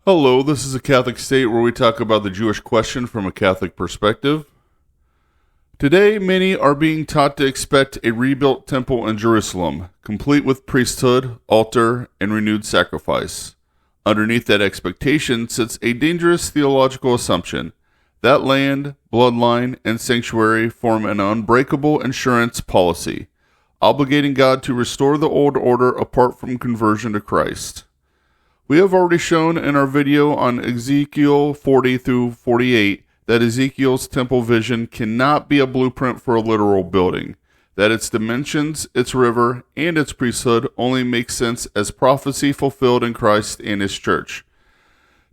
Hello, this is a Catholic State where we talk about the Jewish question from a Catholic perspective. Today, many are being taught to expect a rebuilt temple in Jerusalem, complete with priesthood, altar, and renewed sacrifice. Underneath that expectation sits a dangerous theological assumption that land, bloodline, and sanctuary form an unbreakable insurance policy, obligating God to restore the old order apart from conversion to Christ. We have already shown in our video on Ezekiel 40 through 48 that Ezekiel's temple vision cannot be a blueprint for a literal building, that its dimensions, its river, and its priesthood only make sense as prophecy fulfilled in Christ and His church.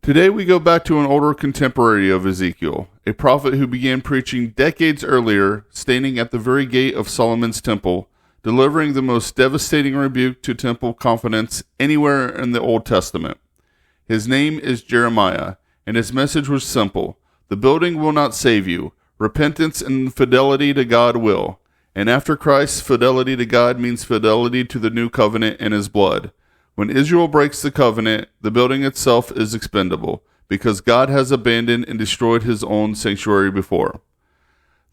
Today we go back to an older contemporary of Ezekiel, a prophet who began preaching decades earlier, standing at the very gate of Solomon's temple, delivering the most devastating rebuke to temple confidence anywhere in the Old Testament. His name is Jeremiah, and his message was simple. The building will not save you. Repentance and fidelity to God will. And after Christ, fidelity to God means fidelity to the new covenant and His blood. When Israel breaks the covenant, the building itself is expendable, because God has abandoned and destroyed His own sanctuary before.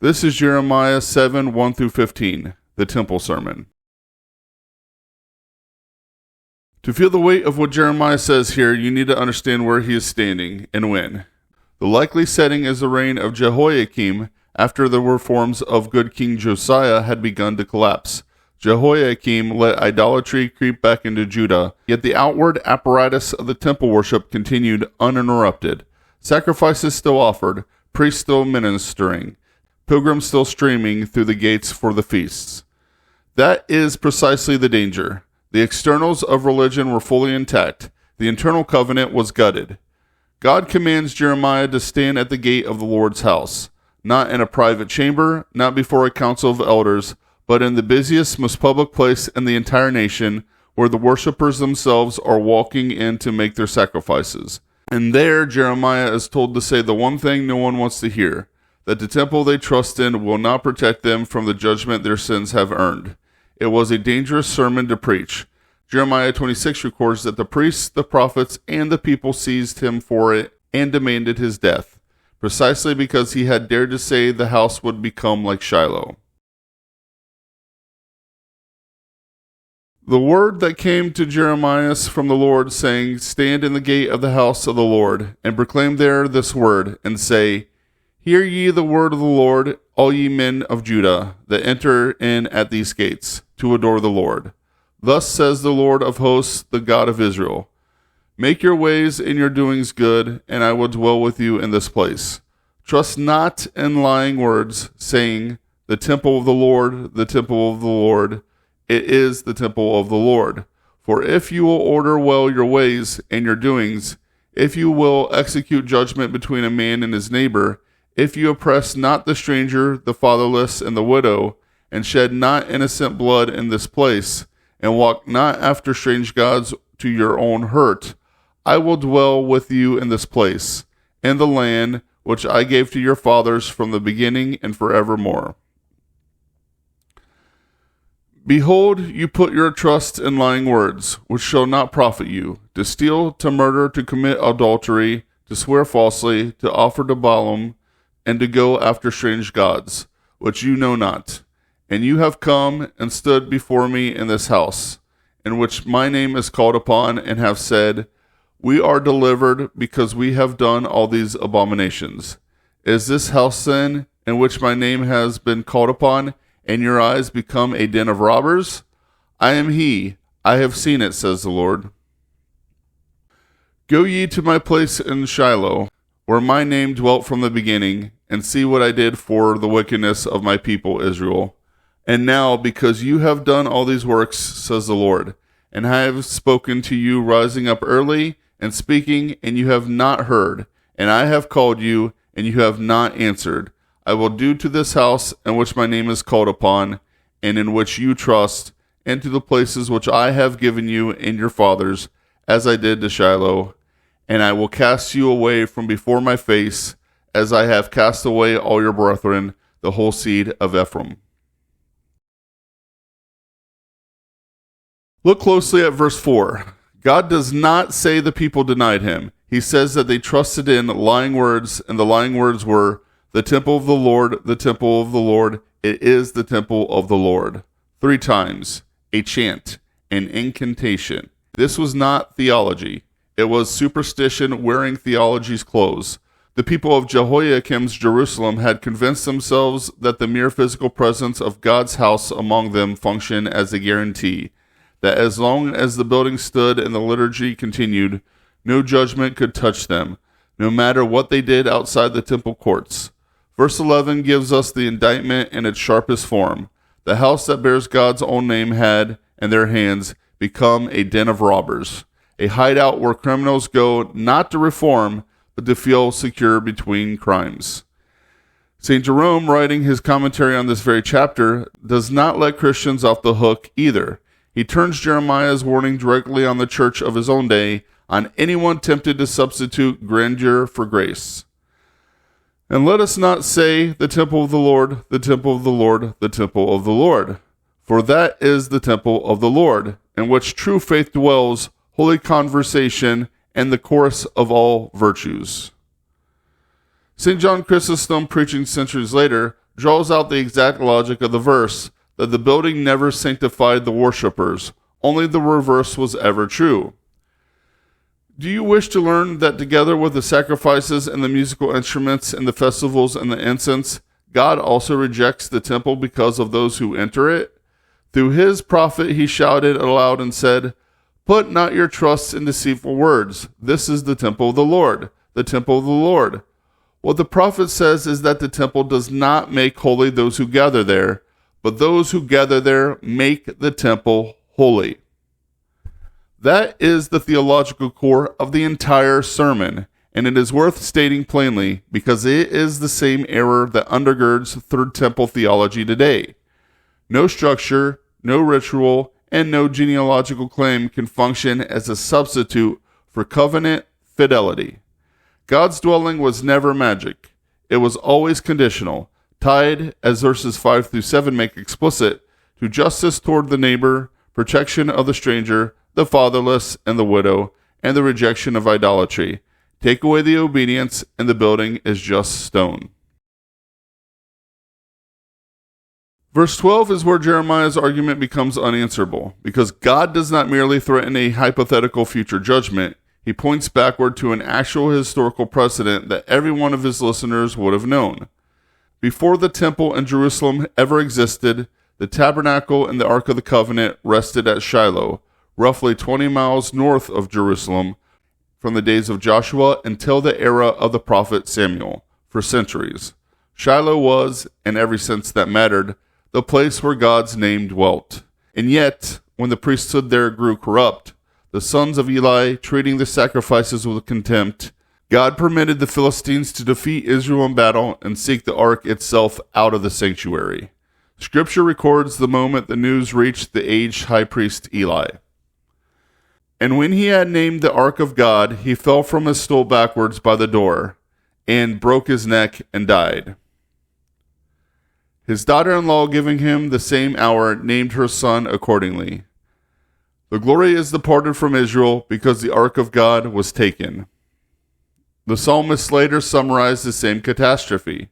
This is Jeremiah 7, 1 through 15. The Temple Sermon. To feel the weight of what Jeremiah says here, you need to understand where he is standing and when. The likely setting is the reign of Jehoiakim after the reforms of good King Josiah had begun to collapse. Jehoiakim let idolatry creep back into Judah, yet the outward apparatus of the temple worship continued uninterrupted. Sacrifices still offered, priests still ministering, pilgrims still streaming through the gates for the feasts. That is precisely the danger. The externals of religion were fully intact. The internal covenant was gutted. God commands Jeremiah to stand at the gate of the Lord's house, not in a private chamber, not before a council of elders, but in the busiest, most public place in the entire nation, where the worshipers themselves are walking in to make their sacrifices. And there, Jeremiah is told to say the one thing no one wants to hear, that the temple they trust in will not protect them from the judgment their sins have earned. It was a dangerous sermon to preach. Jeremiah 26 records that the priests, the prophets, and the people seized him for it and demanded his death, precisely because he had dared to say the house would become like Shiloh. The word that came to Jeremiah from the Lord, saying, "Stand in the gate of the house of the Lord, and proclaim there this word, and say, Hear ye the word of the Lord, all ye men of Judah, that enter in at these gates, to adore the Lord. Thus says the Lord of hosts, the God of Israel. Make your ways and your doings good, and I will dwell with you in this place. Trust not in lying words, saying, The temple of the Lord, the temple of the Lord. It is the temple of the Lord. For if you will order well your ways and your doings, if you will execute judgment between a man and his neighbor, if you oppress not the stranger, the fatherless, and the widow, and shed not innocent blood in this place, and walk not after strange gods to your own hurt, I will dwell with you in this place, in the land which I gave to your fathers from the beginning and forevermore. Behold, you put your trust in lying words, which shall not profit you, to steal, to murder, to commit adultery, to swear falsely, to offer to Balaam, and to go after strange gods, which you know not. And you have come and stood before me in this house, in which my name is called upon, and have said, We are delivered, because we have done all these abominations. Is this house then, in which my name has been called upon, and your eyes become a den of robbers? I am he, I have seen it, says the Lord. Go ye to my place in Shiloh, where my name dwelt from the beginning, and see what I did for the wickedness of my people Israel. And now, because you have done all these works, says the Lord, and I have spoken to you rising up early and speaking, and you have not heard, and I have called you, and you have not answered, I will do to this house in which my name is called upon, and in which you trust, and to the places which I have given you and your fathers, as I did to Shiloh, and I will cast you away from before my face, as I have cast away all your brethren, the whole seed of Ephraim. Look closely at verse 4. God does not say the people denied him. he says that they trusted in lying words, and the lying words were, "The temple of the Lord, the temple of the Lord, it is the temple of the Lord." 3 times, a chant, an incantation. This was not theology. It was superstition wearing theology's clothes. The people of Jehoiakim's Jerusalem had convinced themselves that the mere physical presence of God's house among them functioned as a guarantee that as long as the building stood and the liturgy continued, no judgment could touch them, no matter what they did outside the temple courts. Verse 11 gives us the indictment in its sharpest form. The house that bears God's own name had, in their hands, become a den of robbers, a hideout where criminals go not to reform, but to feel secure between crimes. St. Jerome, writing his commentary on this very chapter, does not let Christians off the hook either. He turns Jeremiah's warning directly on the church of his own day, on anyone tempted to substitute grandeur for grace. And let us not say, "The temple of the Lord, the temple of the Lord, the temple of the Lord," for that is the temple of the Lord, in which true faith dwells, holy conversation, and the chorus of all virtues. St. John Chrysostom, preaching centuries later, draws out the exact logic of the verse, that the building never sanctified the worshippers, only the reverse was ever true. Do you wish to learn that together with the sacrifices and the musical instruments and the festivals and the incense, God also rejects the temple because of those who enter it? Through his prophet he shouted aloud and said, "Put not your trust in deceitful words. This is the temple of the Lord, the temple of the Lord." What the prophet says is that the temple does not make holy those who gather there, but those who gather there make the temple holy. That is the theological core of the entire sermon, and it is worth stating plainly because it is the same error that undergirds Third Temple theology today. No structure, no ritual, and no genealogical claim can function as a substitute for covenant fidelity. God's dwelling was never magic. It was always conditional, tied, as verses 5 through 7 make explicit, to justice toward the neighbor, protection of the stranger, the fatherless, and the widow, and the rejection of idolatry. Take away the obedience, and the building is just stone. Verse 12 is where Jeremiah's argument becomes unanswerable, because God does not merely threaten a hypothetical future judgment. He points backward to an actual historical precedent that every one of his listeners would have known. Before the temple in Jerusalem ever existed, the tabernacle and the Ark of the Covenant rested at Shiloh, roughly 20 miles north of Jerusalem, from the days of Joshua until the era of the prophet Samuel, for centuries. Shiloh was, in every sense that mattered, the place where God's name dwelt. And yet, when the priesthood there grew corrupt, the sons of Eli treating the sacrifices with contempt, God permitted the Philistines to defeat Israel in battle and seek the ark itself out of the sanctuary. Scripture records the moment the news reached the aged high priest Eli. And when he had named the ark of God, he fell from his stool backwards by the door, and broke his neck and died. His daughter-in-law, giving him the same hour, named her son accordingly. The glory is departed from Israel, because the ark of God was taken. The psalmist later summarized the same catastrophe.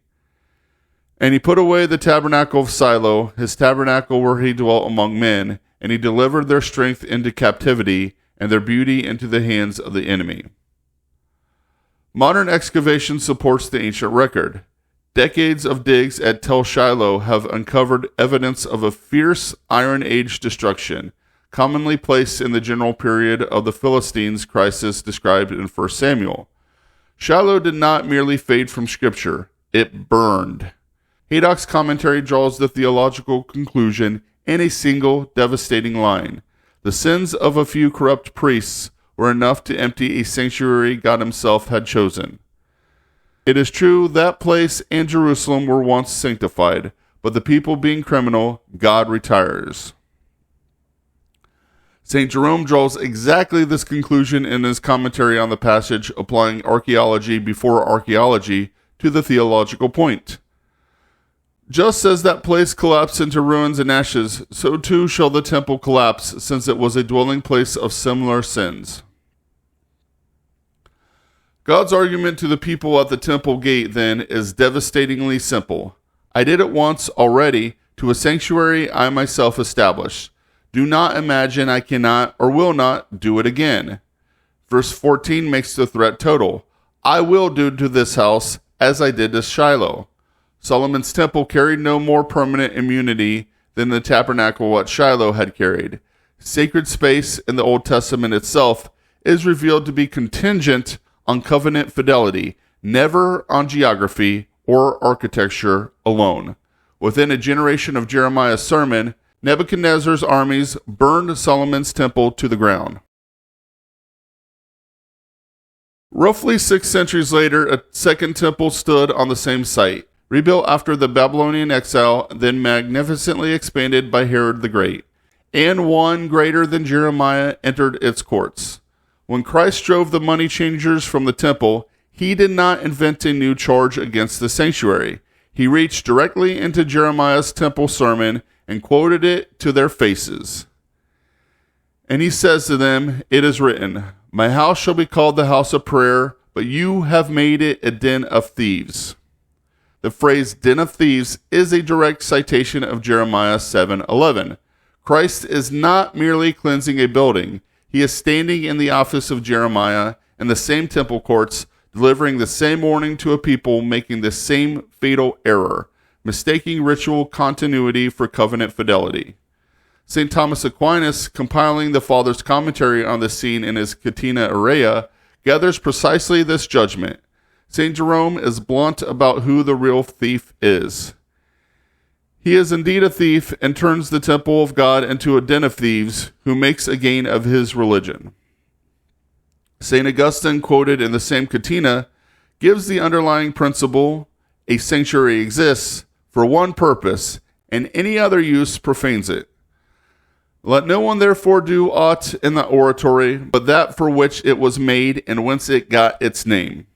And he put away the tabernacle of Shiloh, his tabernacle where he dwelt among men, and he delivered their strength into captivity, and their beauty into the hands of the enemy. Modern excavation supports the ancient record. Decades of digs at Tel Shiloh have uncovered evidence of a fierce Iron Age destruction, commonly placed in the general period of the Philistines' crisis described in 1 Samuel. Shiloh did not merely fade from Scripture, it burned. Haydock's commentary draws the theological conclusion in a single devastating line. The sins of a few corrupt priests were enough to empty a sanctuary God himself had chosen. It is true that place and Jerusalem were once sanctified, but the people being criminal, God retires. St. Jerome draws exactly this conclusion in his commentary on the passage, applying archaeology before archaeology to the theological point. Just as that place collapsed into ruins and ashes, so too shall the temple collapse, since it was a dwelling place of similar sins. God's argument to the people at the temple gate, then, is devastatingly simple. I did it once already to a sanctuary I myself established. Do not imagine I cannot or will not do it again. Verse 14 makes the threat total. I will do to this house as I did to Shiloh. Solomon's temple carried no more permanent immunity than the tabernacle at Shiloh had carried. Sacred space in the Old Testament itself is revealed to be contingent on covenant fidelity, never on geography or architecture alone. Within a generation of Jeremiah's sermon, Nebuchadnezzar's armies burned Solomon's temple to the ground. Roughly 6 centuries later, a second temple stood on the same site, rebuilt after the Babylonian exile, then magnificently expanded by Herod the Great, and one greater than Jeremiah entered its courts. When Christ drove the money changers from the temple, he did not invent a new charge against the sanctuary. He reached directly into Jeremiah's temple sermon and quoted it to their faces. And he says to them, "It is written, my house shall be called the house of prayer, but you have made it a den of thieves." The phrase den of thieves is a direct citation of Jeremiah 7:11. Christ is not merely cleansing a building. He is standing in the office of Jeremiah in the same temple courts, delivering the same warning to a people making the same fatal error, mistaking ritual continuity for covenant fidelity. St. Thomas Aquinas, compiling the Father's commentary on the scene in his Catena Aurea, gathers precisely this judgment. St. Jerome is blunt about who the real thief is. He is indeed a thief and turns the temple of God into a den of thieves who makes a gain of his religion. St. Augustine, quoted in the same Catena, gives the underlying principle: a sanctuary exists for one purpose, and any other use profanes it. Let no one therefore do aught in the oratory but that for which it was made and whence it got its name.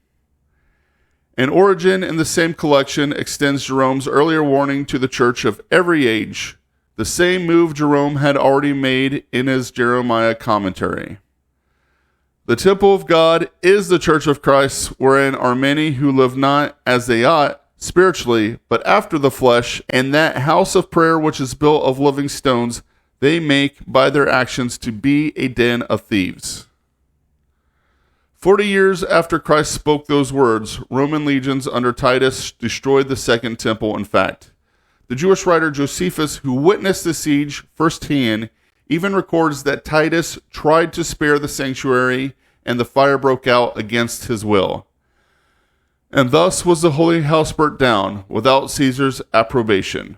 An Origen in the same collection extends Jerome's earlier warning to the church of every age, the same move Jerome had already made in his Jeremiah commentary. The temple of God is the church of Christ, wherein are many who live not as they ought, spiritually, but after the flesh, and that house of prayer which is built of living stones, they make by their actions to be a den of thieves. 40 years after Christ spoke those words, Roman legions under Titus destroyed the second temple. In fact, the Jewish writer Josephus, who witnessed the siege firsthand, even records that Titus tried to spare the sanctuary and the fire broke out against his will. And thus was the holy house burnt down without Caesar's approbation.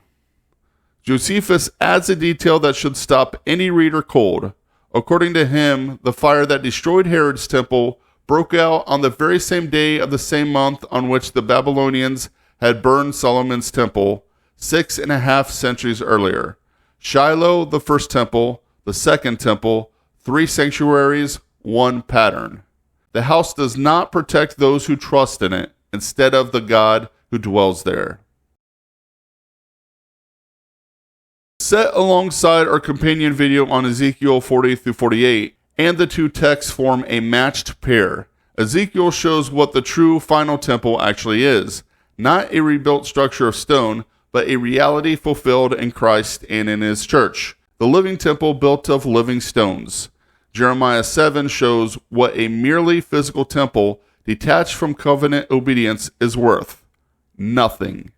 Josephus adds a detail that should stop any reader cold. According to him, the fire that destroyed Herod's temple broke out on the very same day of the same month on which the Babylonians had burned Solomon's temple 6.5 centuries earlier. Shiloh, the first temple, the second temple, 3 sanctuaries, 1 pattern. The house does not protect those who trust in it, instead of the God who dwells there. Set alongside our companion video on Ezekiel 40 through 48, and the two texts form a matched pair. Ezekiel shows what the true final temple actually is, not a rebuilt structure of stone, but a reality fulfilled in Christ and in his church, the living temple built of living stones. Jeremiah 7 shows what a merely physical temple detached from covenant obedience is worth. Nothing.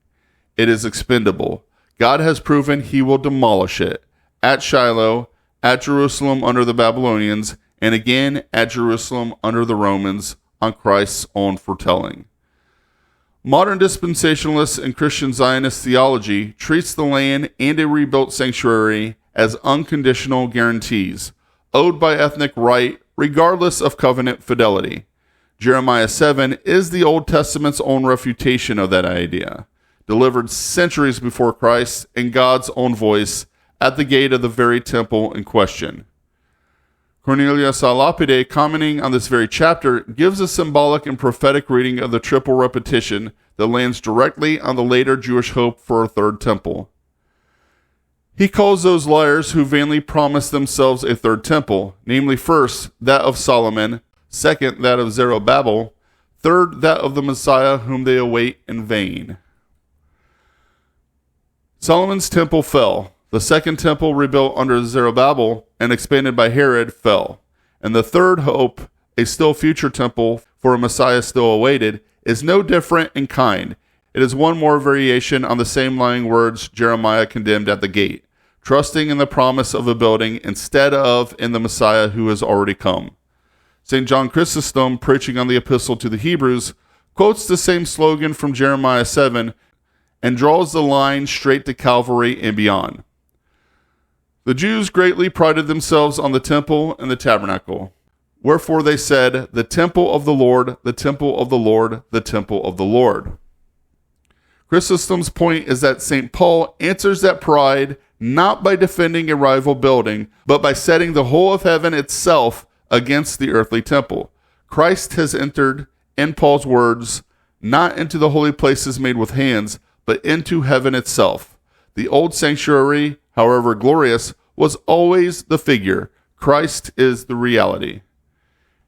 It is expendable. God has proven he will demolish it. At Shiloh, at Jerusalem under the Babylonians, and again at Jerusalem under the Romans on Christ's own foretelling. Modern dispensationalists and Christian Zionist theology treats the land and a rebuilt sanctuary as unconditional guarantees, owed by ethnic right regardless of covenant fidelity. Jeremiah 7 is the Old Testament's own refutation of that idea, delivered centuries before Christ in God's own voice at the gate of the very temple in question. Cornelius a Lapide, commenting on this very chapter, gives a symbolic and prophetic reading of the triple repetition that lands directly on the later Jewish hope for a third temple. He calls those liars who vainly promise themselves a third temple, namely first, that of Solomon, second, that of Zerubbabel, Third, that of the Messiah whom they await in vain. Solomon's temple fell. The second temple, rebuilt under Zerubbabel and expanded by Herod, fell. And the third hope, a still future temple for a Messiah still awaited, is no different in kind. It is one more variation on the same lying words Jeremiah condemned at the gate, trusting in the promise of a building instead of in the Messiah who has already come. St. John Chrysostom, preaching on the epistle to the Hebrews, quotes the same slogan from Jeremiah 7 and draws the line straight to Calvary and beyond. The Jews greatly prided themselves on the temple and the tabernacle. Wherefore they said, the temple of the Lord, the temple of the Lord, the temple of the Lord. Chrysostom's point is that St. Paul answers that pride not by defending a rival building, but by setting the whole of heaven itself against the earthly temple. Christ has entered, in Paul's words, not into the holy places made with hands, but into heaven itself. The old sanctuary, however glorious, was always the figure. Christ is the reality.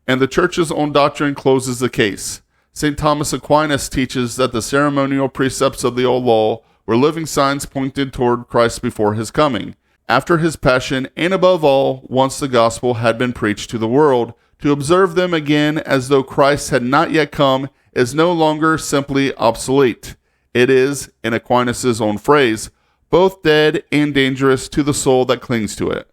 And the church's own doctrine closes the case. St. Thomas Aquinas teaches that the ceremonial precepts of the old law were living signs pointed toward Christ before his coming, after his passion, and above all, once the gospel had been preached to the world. To observe them again as though Christ had not yet come is no longer simply obsolete. It is, in Aquinas' own phrase, both dead and dangerous to the soul that clings to it.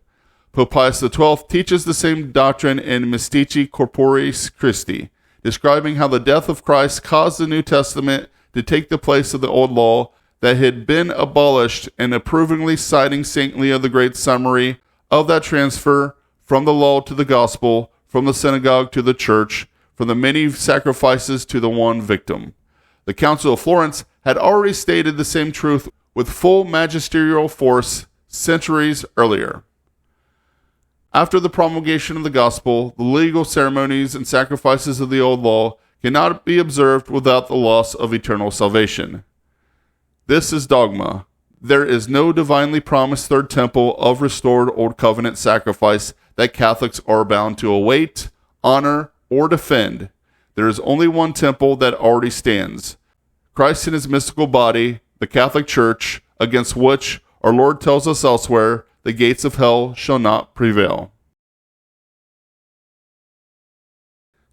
Pope Pius XII teaches the same doctrine in Mystici Corporis Christi, describing how the death of Christ caused the New Testament to take the place of the Old Law that had been abolished, and approvingly citing St. Leo the Great's summary of that transfer from the law to the gospel, from the synagogue to the church, from the many sacrifices to the one victim. The Council of Florence had already stated the same truth with full magisterial force centuries earlier. After the promulgation of the gospel, the legal ceremonies and sacrifices of the old law cannot be observed without the loss of eternal salvation. This is dogma. There is no divinely promised third temple of restored Old Covenant sacrifice that Catholics are bound to await, honor, or defend. There is only one temple that already stands, Christ in his mystical body, the Catholic Church, against which our Lord tells us elsewhere, the gates of hell shall not prevail.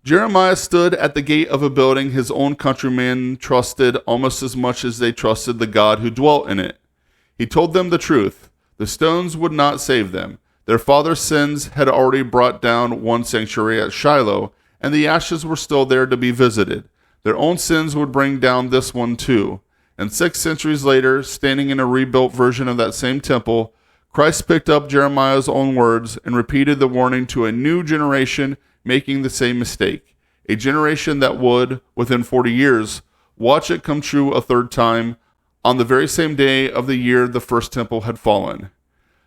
Jeremiah stood at the gate of a building his own countrymen trusted almost as much as they trusted the God who dwelt in it. He told them the truth. The stones would not save them. Their fathers' sins had already brought down one sanctuary at Shiloh, and the ashes were still there to be visited. Their own sins would bring down this one too. And 6 centuries later, standing in a rebuilt version of that same temple, Christ picked up Jeremiah's own words and repeated the warning to a new generation making the same mistake. A generation that would, within 40 years, watch it come true a third time on the very same day of the year the first temple had fallen.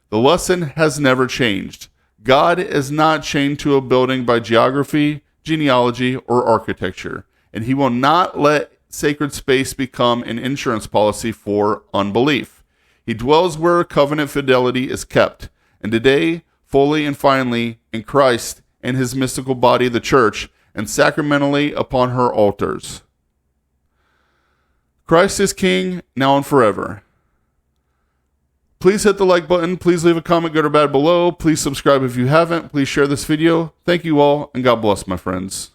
The lesson has never changed. God is not chained to a building by geography, genealogy, or architecture, and he will not let sacred space become an insurance policy for unbelief. He dwells where covenant fidelity is kept, and today, fully and finally, in Christ and his mystical body, the church, and sacramentally upon her altars. Christ is King, now and forever. Please hit the like button. Please leave a comment, good or bad, below. Please subscribe if you haven't. Please share this video. Thank you all, and God bless, my friends.